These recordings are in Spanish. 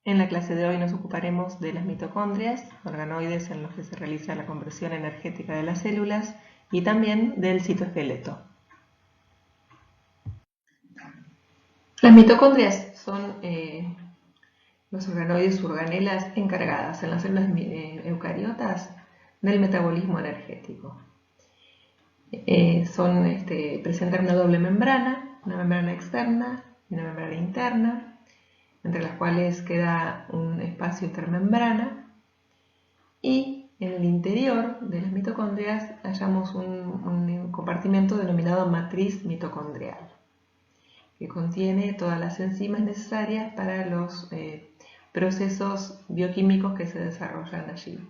En la clase de hoy nos ocuparemos de las mitocondrias, organoides en los que se realiza la conversión energética de las células, y también del citoesqueleto. Las mitocondrias son los organoides u organelas encargadas en las células eucariotas del metabolismo energético. Presentan una doble membrana, una membrana externa y una membrana interna, entre las cuales queda un espacio intermembrana, y en el interior de las mitocondrias hallamos un compartimento denominado matriz mitocondrial, que contiene todas las enzimas necesarias para los procesos bioquímicos que se desarrollan allí.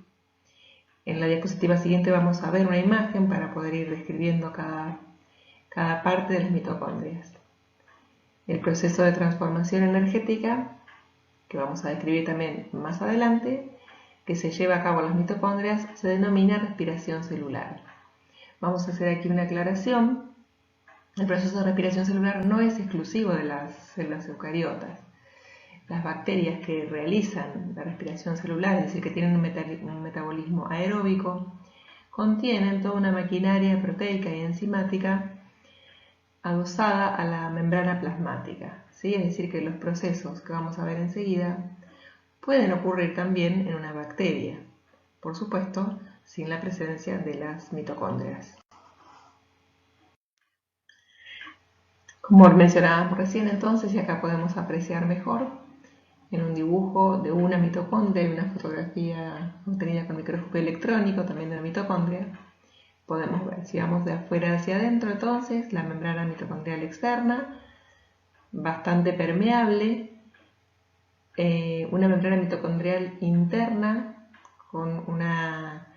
En la diapositiva siguiente vamos a ver una imagen para poder ir describiendo cada parte de las mitocondrias. El proceso de transformación energética, que vamos a describir también más adelante, que se lleva a cabo en las mitocondrias, se denomina respiración celular. Vamos a hacer aquí una aclaración. El proceso de respiración celular no es exclusivo de las células eucariotas. Las bacterias que realizan la respiración celular, es decir, que tienen un metabolismo aeróbico, contienen toda una maquinaria proteica y enzimática adosada a la membrana plasmática, ¿sí? Es decir, que los procesos que vamos a ver enseguida pueden ocurrir también en una bacteria, por supuesto, sin la presencia de las mitocondrias. Como mencionábamos recién entonces, y acá podemos apreciar mejor, en un dibujo de una mitocondria y una fotografía obtenida con microscopio electrónico también de la mitocondria, podemos ver, si vamos de afuera hacia adentro, entonces, la membrana mitocondrial externa, bastante permeable, una membrana mitocondrial interna con una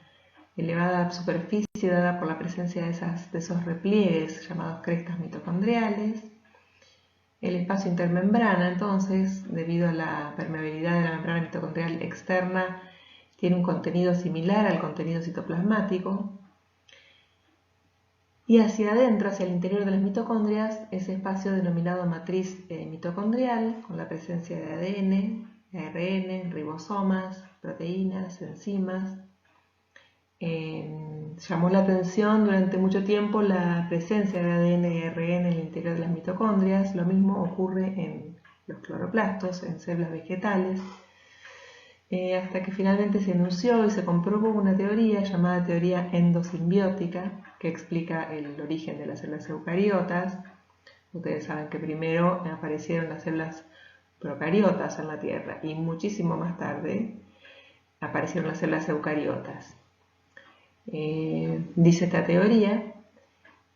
elevada superficie dada por la presencia de esos repliegues llamados crestas mitocondriales. El espacio intermembrana, entonces, debido a la permeabilidad de la membrana mitocondrial externa, tiene un contenido similar al contenido citoplasmático. Y hacia adentro, hacia el interior de las mitocondrias, ese espacio denominado matriz mitocondrial, con la presencia de ADN, ARN, ribosomas, proteínas, enzimas. Llamó la atención durante mucho tiempo la presencia de ADN y ARN en el interior de las mitocondrias. Lo mismo ocurre en los cloroplastos, en células vegetales, hasta que finalmente se enunció y se comprobó una teoría llamada teoría endosimbiótica, que explica el origen de las células eucariotas. Ustedes saben que primero aparecieron las células procariotas en la Tierra y muchísimo más tarde aparecieron las células eucariotas. Dice esta teoría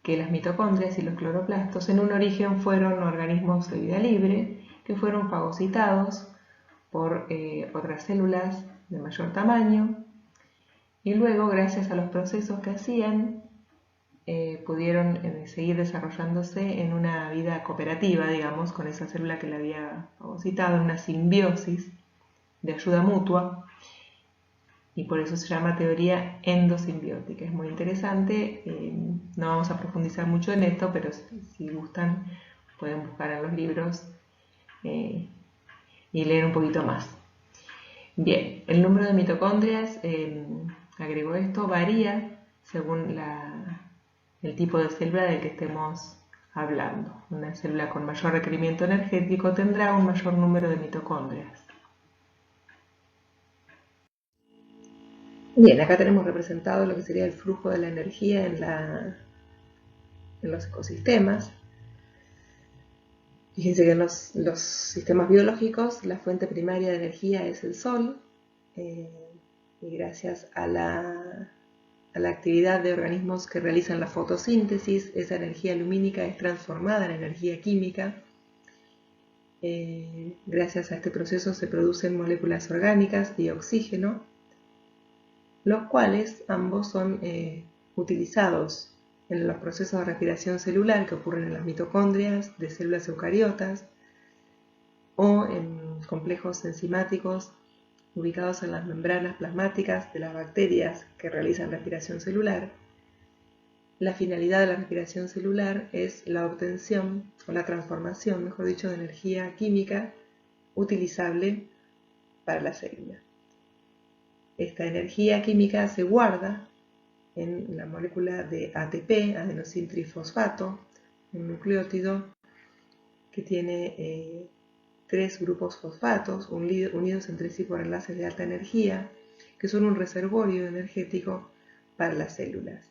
que las mitocondrias y los cloroplastos en un origen fueron organismos de vida libre que fueron fagocitados por otras células de mayor tamaño y luego, gracias a los procesos que hacían, pudieron seguir desarrollándose en una vida cooperativa, digamos, con esa célula que la había fagocitado, en una simbiosis de ayuda mutua. Y por eso se llama teoría endosimbiótica. Es muy interesante, no vamos a profundizar mucho en esto, pero si gustan pueden buscar en los libros y leer un poquito más. Bien, el número de mitocondrias, agregó esto, varía según el tipo de célula del que estemos hablando. Una célula con mayor requerimiento energético tendrá un mayor número de mitocondrias. Bien, acá tenemos representado lo que sería el flujo de la energía en los ecosistemas. Fíjense que en los sistemas biológicos la fuente primaria de energía es el sol, y gracias a la actividad de organismos que realizan la fotosíntesis, esa energía lumínica es transformada en energía química. Gracias a este proceso se producen moléculas orgánicas y oxígeno, los cuales ambos son utilizados en los procesos de respiración celular que ocurren en las mitocondrias de células eucariotas o en complejos enzimáticos ubicados en las membranas plasmáticas de las bacterias que realizan respiración celular. La finalidad de la respiración celular es la obtención o la transformación, mejor dicho, de energía química utilizable para la célula. Esta energía química se guarda en la molécula de ATP, adenosintrifosfato, un nucleótido que tiene 3 grupos fosfatos unidos entre sí por enlaces de alta energía, que son un reservorio energético para las células.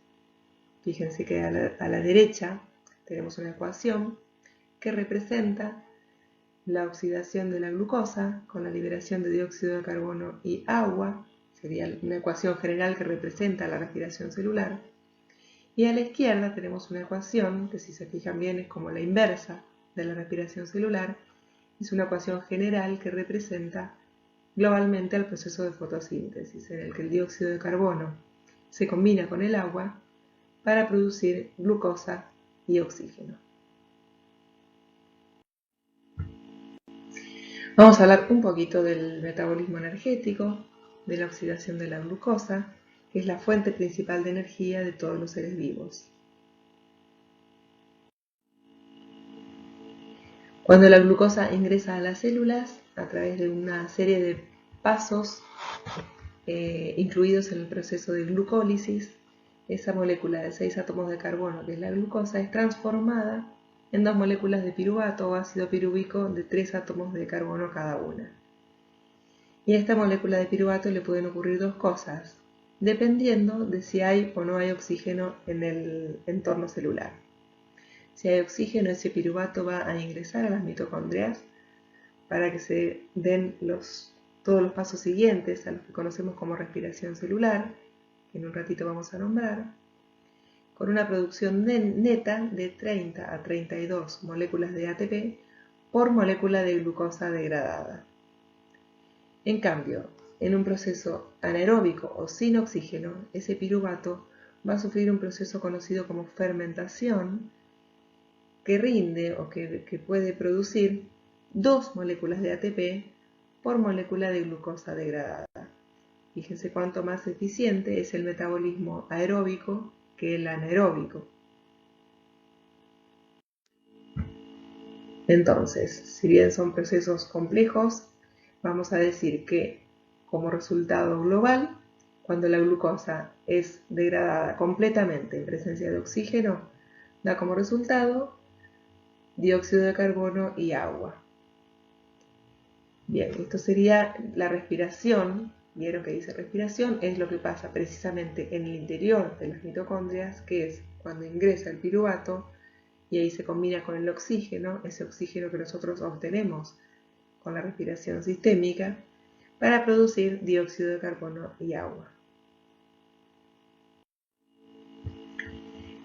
Fíjense que a la derecha tenemos una ecuación que representa la oxidación de la glucosa con la liberación de dióxido de carbono y agua. Sería una ecuación general que representa la respiración celular. Y a la izquierda tenemos una ecuación que, si se fijan bien, es como la inversa de la respiración celular. Es una ecuación general que representa globalmente el proceso de fotosíntesis, en el que el dióxido de carbono se combina con el agua para producir glucosa y oxígeno. Vamos a hablar un poquito del metabolismo energético, de la oxidación de la glucosa, que es la fuente principal de energía de todos los seres vivos. Cuando la glucosa ingresa a las células, a través de una serie de pasos incluidos en el proceso de glucólisis, esa molécula de 6 átomos de carbono, que es la glucosa, es transformada en 2 moléculas de piruvato o ácido pirúvico de 3 átomos de carbono cada una. Y a esta molécula de piruvato le pueden ocurrir 2 cosas, dependiendo de si hay o no hay oxígeno en el entorno celular. Si hay oxígeno, ese piruvato va a ingresar a las mitocondrias para que se den todos los pasos siguientes a los que conocemos como respiración celular, que en un ratito vamos a nombrar, con una producción neta de 30 a 32 moléculas de ATP por molécula de glucosa degradada. En cambio, en un proceso anaeróbico o sin oxígeno, ese piruvato va a sufrir un proceso conocido como fermentación, que rinde o que puede producir 2 moléculas de ATP por molécula de glucosa degradada. Fíjense cuánto más eficiente es el metabolismo aeróbico que el anaeróbico. Entonces, si bien son procesos complejos, vamos a decir que como resultado global, cuando la glucosa es degradada completamente en presencia de oxígeno, da como resultado dióxido de carbono y agua. Bien, esto sería la respiración. Vieron que dice respiración, es lo que pasa precisamente en el interior de las mitocondrias, que es cuando ingresa el piruvato y ahí se combina con el oxígeno, ese oxígeno que nosotros obtenemos con la respiración sistémica, para producir dióxido de carbono y agua.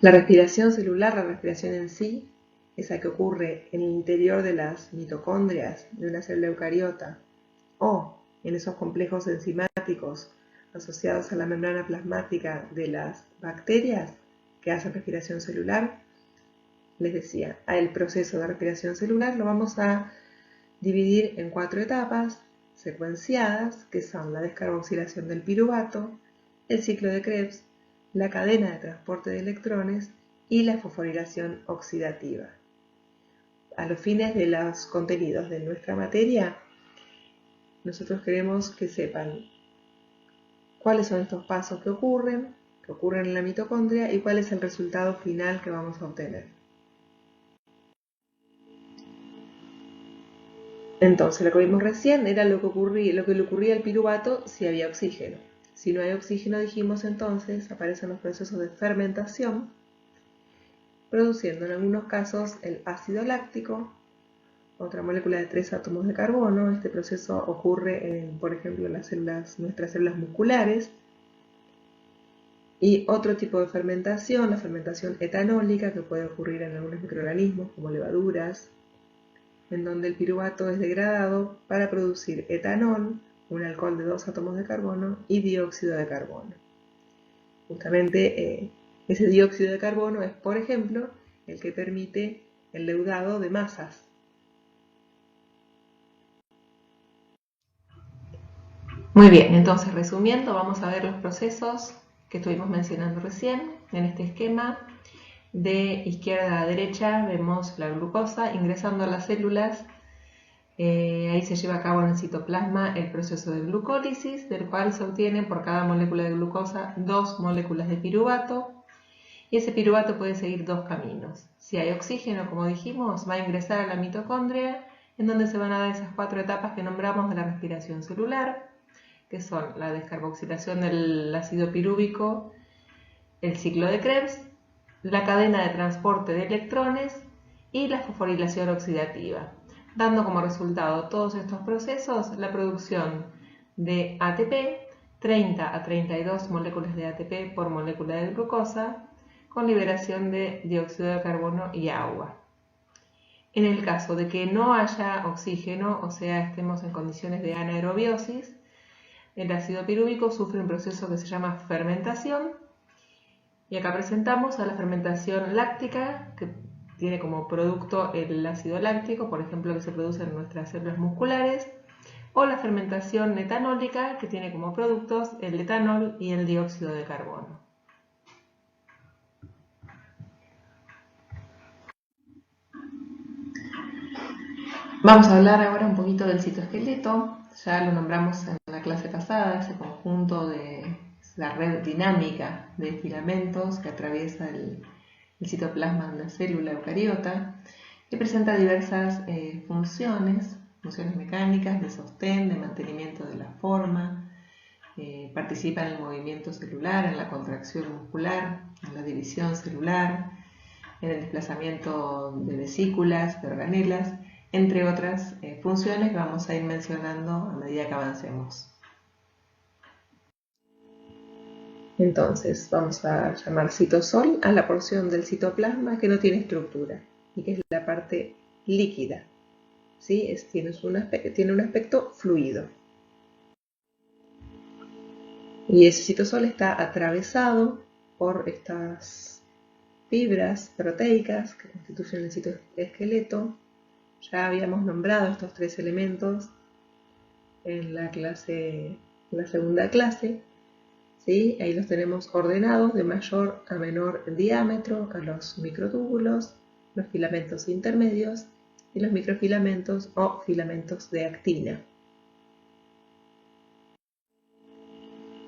La respiración celular, la respiración en sí, esa que ocurre en el interior de las mitocondrias de una célula eucariota o en esos complejos enzimáticos asociados a la membrana plasmática de las bacterias que hacen respiración celular. Les decía, el proceso de respiración celular lo vamos a dividir en 4 etapas secuenciadas, que son la descarboxilación del piruvato, el ciclo de Krebs, la cadena de transporte de electrones y la fosforilación oxidativa. A los fines de los contenidos de nuestra materia, nosotros queremos que sepan cuáles son estos pasos que ocurren en la mitocondria y cuál es el resultado final que vamos a obtener. Entonces, lo que vimos recién era lo que le ocurría al piruvato si había oxígeno. Si no hay oxígeno, dijimos entonces, aparecen los procesos de fermentación, produciendo en algunos casos el ácido láctico, otra molécula de 3 átomos de carbono. Este proceso ocurre, por ejemplo, en nuestras células musculares. Y otro tipo de fermentación, la fermentación etanólica, que puede ocurrir en algunos microorganismos como levaduras, en donde el piruvato es degradado para producir etanol, un alcohol de 2 átomos de carbono, y dióxido de carbono. Justamente ese dióxido de carbono es, por ejemplo, el que permite el leudado de masas. Muy bien, entonces resumiendo, vamos a ver los procesos que estuvimos mencionando recién en este esquema. De izquierda a derecha vemos la glucosa ingresando a las células Ahí se lleva a cabo en el citoplasma el proceso de glucólisis, del cual se obtienen por cada molécula de glucosa 2 moléculas de piruvato, y ese piruvato puede seguir dos caminos. Si hay oxígeno, como dijimos, va a ingresar a la mitocondria, en donde se van a dar esas 4 etapas que nombramos de la respiración celular, que son la descarboxilación del ácido pirúvico, el ciclo de Krebs, la cadena de transporte de electrones y la fosforilación oxidativa, dando como resultado todos estos procesos la producción de ATP, 30 a 32 moléculas de ATP por molécula de glucosa, con liberación de dióxido de carbono y agua. En el caso de que no haya oxígeno, o sea, estemos en condiciones de anaerobiosis, el ácido pirúvico sufre un proceso que se llama fermentación, y acá presentamos a la fermentación láctica, que tiene como producto el ácido láctico, por ejemplo, que se produce en nuestras células musculares, o la fermentación etanólica, que tiene como productos el etanol y el dióxido de carbono. Vamos a hablar ahora un poquito del citoesqueleto. Ya lo nombramos en la clase pasada, ese conjunto de la red dinámica de filamentos que atraviesa el citoplasma de una célula eucariota, que presenta diversas funciones mecánicas, de sostén, de mantenimiento de la forma, participa en el movimiento celular, en la contracción muscular, en la división celular, en el desplazamiento de vesículas, de organelas, entre otras funciones que vamos a ir mencionando a medida que avancemos. Entonces, vamos a llamar citosol a la porción del citoplasma que no tiene estructura y que es la parte líquida. ¿Sí? Tiene un aspecto fluido. Y ese citosol está atravesado por estas fibras proteicas que constituyen el citoesqueleto. Ya habíamos nombrado estos 3 elementos en la segunda clase. ¿Sí? Ahí los tenemos ordenados de mayor a menor diámetro a los microtúbulos, los filamentos intermedios y los microfilamentos o filamentos de actina.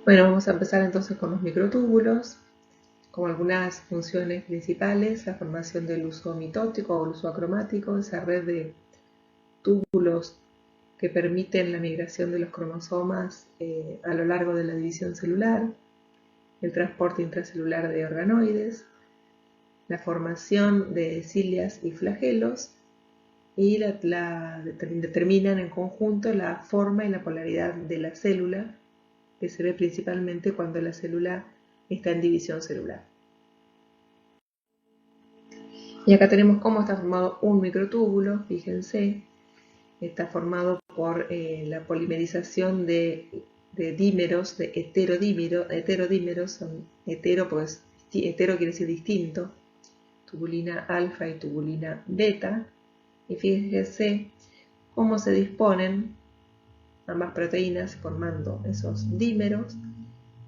Bueno, vamos a empezar entonces con los microtúbulos, con algunas funciones principales: la formación del uso mitótico o uso acromático, esa red de túbulos que permiten la migración de los cromosomas a lo largo de la división celular, el transporte intracelular de organoides, la formación de cilias y flagelos, y determinan en conjunto la forma y la polaridad de la célula, que se ve principalmente cuando la célula está en división celular. Y acá tenemos cómo está formado un microtúbulo. Fíjense, está formado por la polimerización de dímeros, de heterodímeros. Hetero, pues hetero quiere decir distinto, tubulina alfa y tubulina beta. Y fíjense cómo se disponen ambas proteínas formando esos dímeros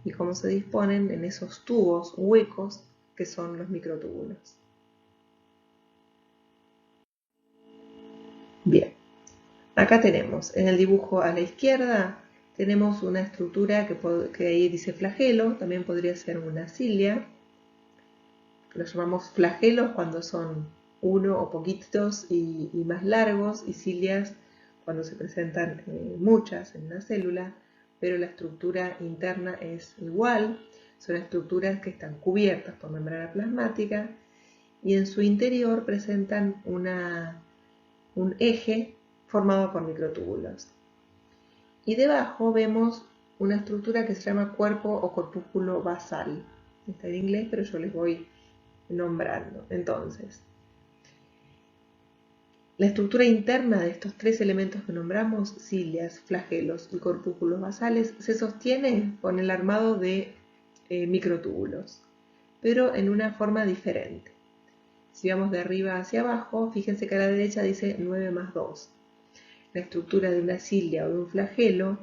y cómo se disponen en esos tubos huecos que son los microtúbulos. Bien, acá tenemos en el dibujo a la izquierda, tenemos una estructura que ahí dice flagelo, también podría ser una cilia. Lo llamamos flagelos cuando son uno o poquitos y más largos, y cilias cuando se presentan muchas en una célula, pero la estructura interna es igual. Son estructuras que están cubiertas por membrana plasmática y en su interior presentan un eje formado por microtúbulos. Y debajo vemos una estructura que se llama cuerpo o corpúsculo basal. Está en inglés, pero yo les voy nombrando. Entonces, la estructura interna de estos 3 elementos que nombramos, cilias, flagelos y corpúsculos basales, se sostiene con el armado de microtúbulos, pero en una forma diferente. Si vamos de arriba hacia abajo, fíjense que a la derecha dice 9 más 2. La estructura de una cilia o de un flagelo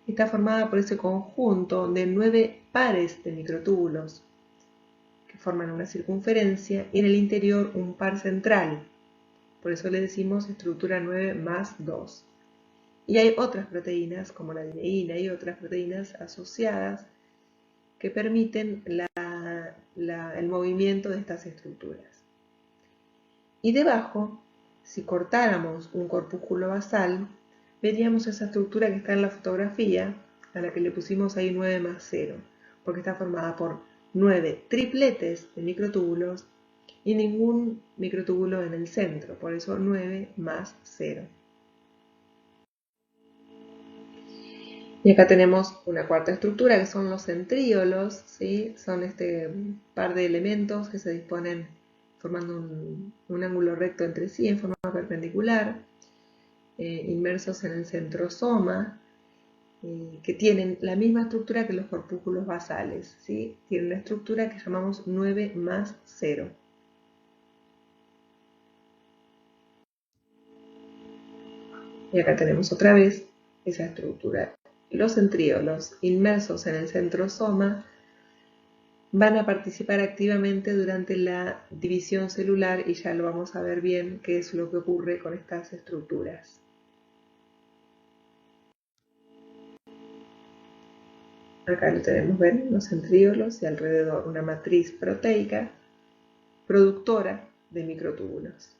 está formada por ese conjunto de 9 pares de microtúbulos que forman una circunferencia y en el interior un par central. Por eso le decimos estructura 9 más 2. Y hay otras proteínas, como la dineína y otras proteínas asociadas que permiten el movimiento de estas estructuras. Y debajo, si cortáramos un corpúsculo basal, veríamos esa estructura que está en la fotografía, a la que le pusimos ahí 9 más 0, porque está formada por 9 tripletes de microtúbulos y ningún microtúbulo en el centro, por eso 9 más 0. Y acá tenemos una cuarta estructura que son los centríolos, ¿sí? Son este par de elementos que se disponen formando un ángulo recto entre sí en forma perpendicular, inmersos en el centrosoma, que tienen la misma estructura que los corpúsculos basales, ¿sí? Tienen una estructura que llamamos 9 más 0. Y acá tenemos otra vez esa estructura. Los centríolos inmersos en el centrosoma van a participar activamente durante la división celular y ya lo vamos a ver bien qué es lo que ocurre con estas estructuras. Acá lo tenemos, ven, los centríolos y alrededor una matriz proteica productora de microtúbulos.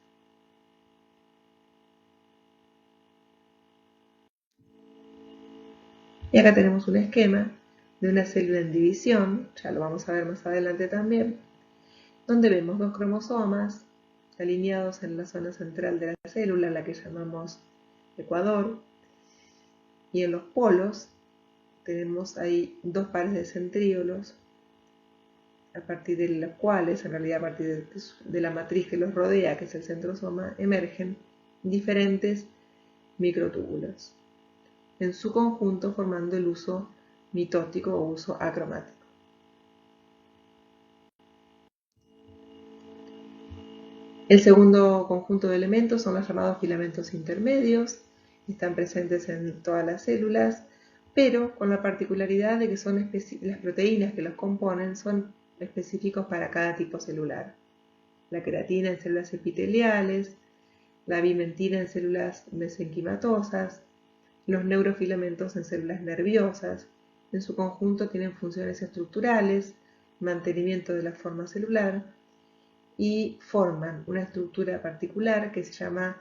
Y acá tenemos un esquema de una célula en división, ya lo vamos a ver más adelante también, donde vemos dos cromosomas alineados en la zona central de la célula, la que llamamos ecuador, y en los polos tenemos ahí dos pares de centríolos, a partir de los cuales, en realidad a partir de la matriz que los rodea, que es el centrosoma, emergen diferentes microtúbulos, en su conjunto formando el uso mitótico o uso acromático. El segundo conjunto de elementos son los llamados filamentos intermedios, están presentes en todas las células, pero con la particularidad de que son las proteínas que los componen son específicos para cada tipo celular. La queratina en células epiteliales, la bimentina en células mesenquimatosas, los neurofilamentos en células nerviosas. En su conjunto tienen funciones estructurales, mantenimiento de la forma celular y forman una estructura particular que se llama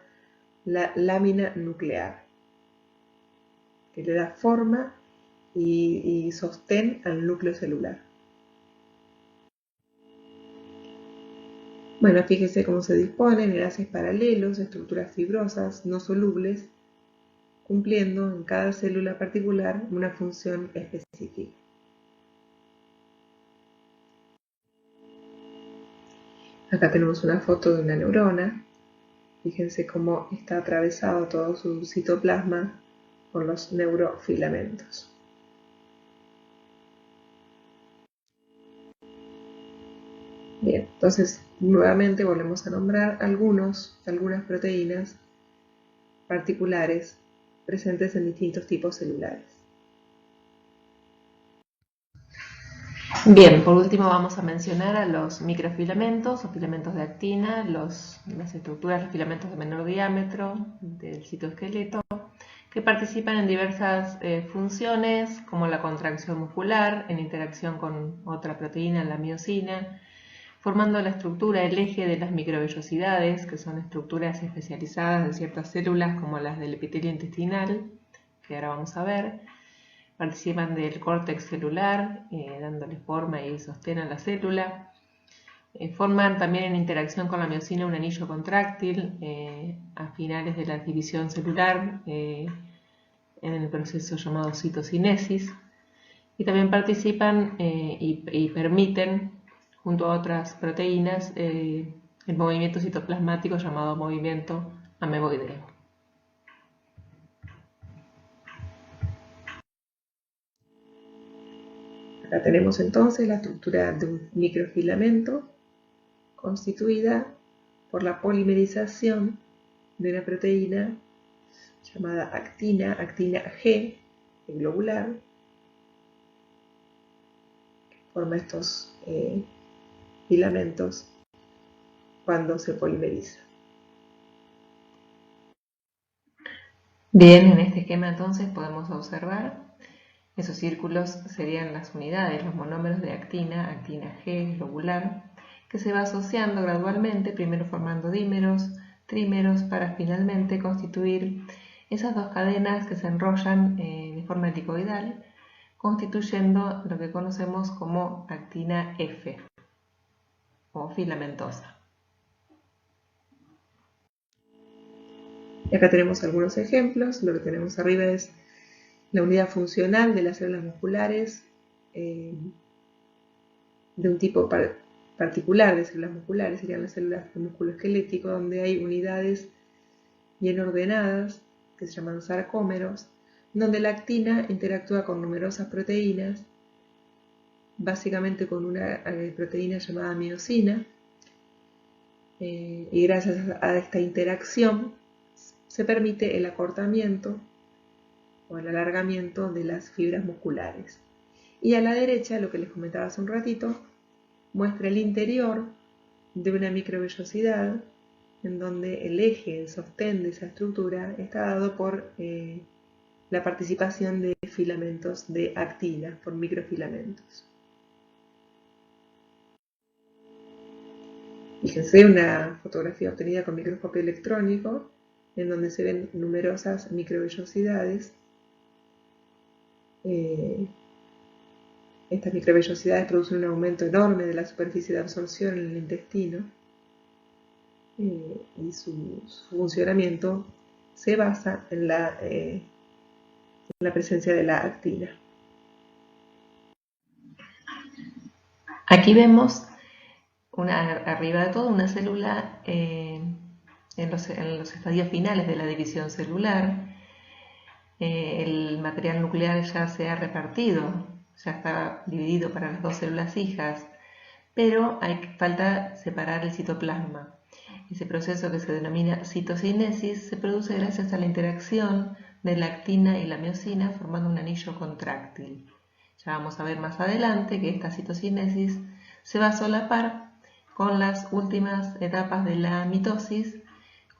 la lámina nuclear, que le da forma y sostén al núcleo celular. Bueno, fíjese cómo se disponen enlaces paralelos, estructuras fibrosas, no solubles, cumpliendo en cada célula particular una función específica. Acá tenemos una foto de una neurona. Fíjense cómo está atravesado todo su citoplasma por los neurofilamentos. Bien, entonces nuevamente volvemos a nombrar algunas proteínas particulares presentes en distintos tipos celulares. Bien, por último vamos a mencionar a los microfilamentos o filamentos de actina, las estructuras, los filamentos de menor diámetro del citoesqueleto, que participan en diversas funciones, como la contracción muscular, en interacción con otra proteína, la miosina, formando la estructura, el eje de las microvellosidades, que son estructuras especializadas de ciertas células, como las del epitelio intestinal, que ahora vamos a ver. Participan del córtex celular, dándole forma y sostén a la célula. Forman también en interacción con la miosina un anillo contráctil a finales de la división celular en el proceso llamado citocinesis. Y también participan y permiten, junto a otras proteínas, el movimiento citoplasmático llamado movimiento ameboideo. Acá tenemos entonces la estructura de un microfilamento constituida por la polimerización de una proteína llamada actina G, globular, que forma estos filamentos cuando se polimeriza. Bien, en este esquema entonces podemos observar, esos círculos serían las unidades, los monómeros de actina, actina G, globular, que se va asociando gradualmente, primero formando dímeros, trímeros, para finalmente constituir esas dos cadenas que se enrollan de forma helicoidal, constituyendo lo que conocemos como actina F o filamentosa. Y acá tenemos algunos ejemplos. Lo que tenemos arriba es la unidad funcional de las células musculares, de un tipo particular de células musculares, serían las células de músculo esquelético, donde hay unidades bien ordenadas, que se llaman sarcómeros, donde la actina interactúa con numerosas proteínas, básicamente con una proteína llamada miosina, y gracias a esta interacción se permite el acortamiento o el alargamiento de las fibras musculares. Y a la derecha, lo que les comentaba hace un ratito, muestra el interior de una microvellosidad en donde el eje, el sostén de esa estructura está dado por la participación de filamentos de actina, por microfilamentos. Fíjense una fotografía obtenida con microscopio electrónico en donde se ven numerosas microvellosidades. Estas microvellosidades producen un aumento enorme de la superficie de absorción en el intestino, y su funcionamiento se basa en la presencia de la actina. Aquí vemos arriba de todo una célula en los estadios finales de la división celular. El material nuclear ya se ha repartido, ya está dividido para las dos células hijas, pero falta separar el citoplasma. Ese proceso, que se denomina citocinesis, se produce gracias a la interacción de la actina y la miosina formando un anillo contráctil. Ya vamos a ver más adelante que esta citocinesis se va a solapar con las últimas etapas de la mitosis.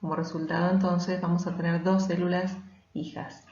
Como resultado entonces vamos a tener dos células hijas.